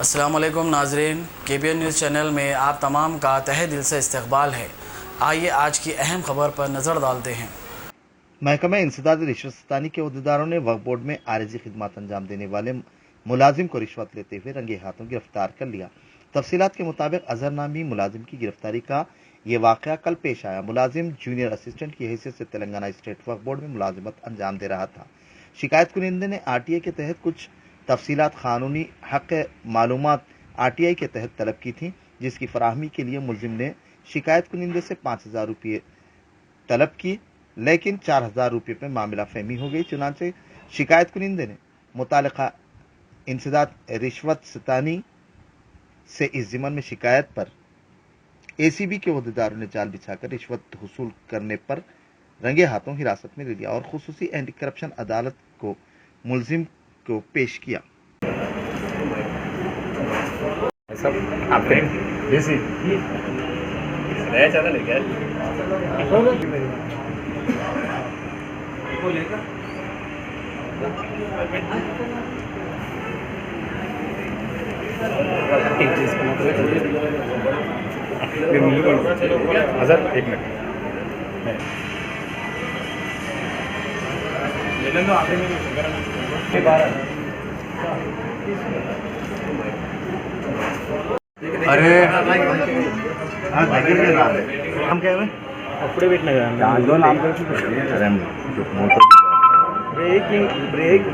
अस्सलाम वालेकुम नाज़रीन, KBN न्यूज़ चैनल में आप तमाम का तहे दिल से इस्तकबाल है। आइए आज की अहम खबर पर नज़र डालते हैं। महकमा इंसदाद रिश्वतस्तानी के अहदेदारों ने वक्फ बोर्ड में आरजी खिदमत अंजाम देने वाले मुलाजिम को रिश्वत लेते हुए रंगे हाथों गिरफ्तार कर लिया। तफसीलात के मुताबिक अजहर नामी मुलाजिम की गिरफ्तारी का ये वाक़या कल पेश आया। मुलाजिम जूनियर असिस्टेंट की हैसियत से तेलंगाना स्टेट वक्फ बोर्ड में मुलाजिमत अंजाम दे रहा था। शिकायत कुनिंदे ने RTA के तहत कुछ तफसीलात कानूनी हक मालूमात RTI के तहत तलब की थी, जिसकी फराहमी के लिए मुलजिम ने शिकायत कुनिंदे से 5,000 रुपये तलब की, लेकिन 4,000 रुपये पर मामला फहमी हो गई। चुनांचे शिकायत कुनिंदे ने मुतालिका इंसदाद रिश्वतस्तानी से इस ज़िम्मन में शिकायत पर ACB के अहदेदारों ने जाल बिछाकर रिश्वत वसूल करने पर रंगे हाथों हिरासत में ले लिया और खुसूसी एंटी करप्शन अदालत को मुलजिम को पेश किया। सब आपके जैसे नया चैनल है क्या? एक मिनट अरे नाम क्या है? अప్పుడే పెట్టినా కదా దాంట్లో నామ్ అరే మూతో బ్రేకింగ్ బ్రేక్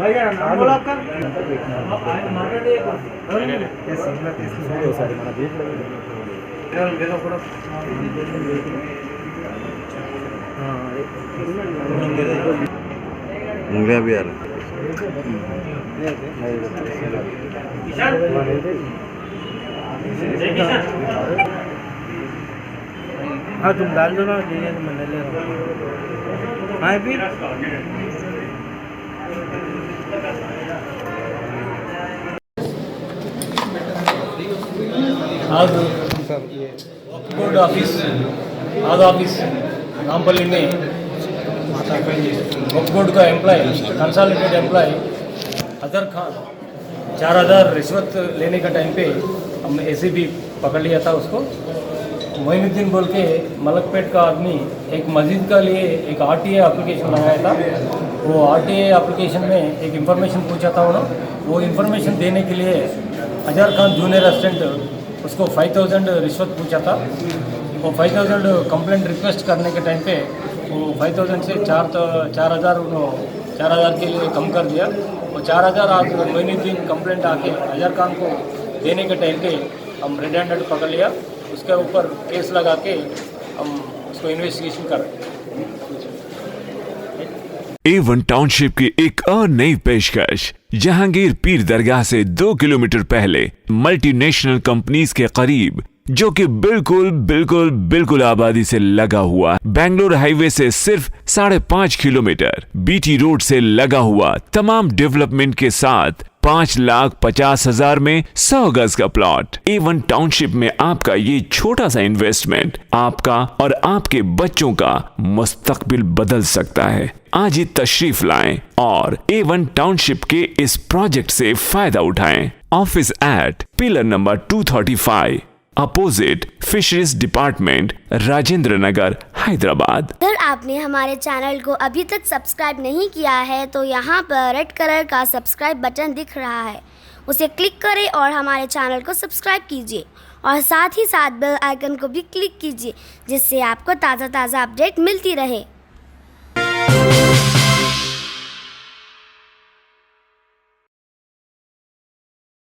ఒకసారి మన దీంట్లో मुंगलिया भी आ रहा हाँ तुम डाल दो ना, मैं ले रहा हूँ। हाँ भी आज बोर्ड ऑफिस आज ऑफिस नामपल्ली में वक्फ बोर्ड का employ consultant employ Azhar Khan 4,000 रिश्वत लेने का टाइम पे हम ACB पकड़ लिया था उसको। मोइनुद्दीन बोल के मलकपेट का आदमी एक मस्जिद का लिए एक RTA एप्लीकेशन लगाया था। वो RTA एप्लीकेशन में एक इन्फॉर्मेशन पूछा था उन्होंने। वो इन्फॉर्मेशन देने के लिए अजहर खान जूनियर असिस्टेंट उसको 5,000 रिश्वत पूछा था। वो 5,000 कंप्लेंट रिक्वेस्ट करने के टाइम पे वो 5,000 से 4,000 के लिए कम कर दिया। वो 4,000 आज मोइनुद्दीन कंप्लेंट आके अजहर खान को देने के टाइम पे हम रेड हैंडेड पकड़ लिया। उसके ऊपर केस लगा के हम उसको इन्वेस्टिगेशन कर रहे हैं। A1 टाउनशिप की एक और नई पेशकश जहांगीर पीर दरगाह से 2 किलोमीटर पहले मल्टीनेशनल कंपनीज के करीब, जो कि बिल्कुल आबादी से लगा हुआ, बेंगलोर हाईवे से सिर्फ 5.5 किलोमीटर, BT रोड से लगा हुआ, तमाम डेवलपमेंट के साथ 5,50,000 में 100 गज का प्लॉट। A1 टाउनशिप में आपका ये छोटा सा इन्वेस्टमेंट आपका और आपके बच्चों का मुस्तकबिल बदल सकता है। आज ही तशरीफ लाएं और A1 टाउनशिप के इस प्रोजेक्ट से फायदा उठाएं। Office at pillar number 235 opposite fisheries department, Rajendra Nagar, Hyderabad. अगर आपने हमारे चैनल को अभी तक सब्सक्राइब नहीं किया है तो यहाँ पर रेड कलर का सब्सक्राइब बटन दिख रहा है, उसे क्लिक करें और हमारे चैनल को सब्सक्राइब कीजिए और साथ ही साथ बेल आइकन को भी क्लिक कीजिए, जिससे आपको ताज़ा अपडेट मिलती रहे।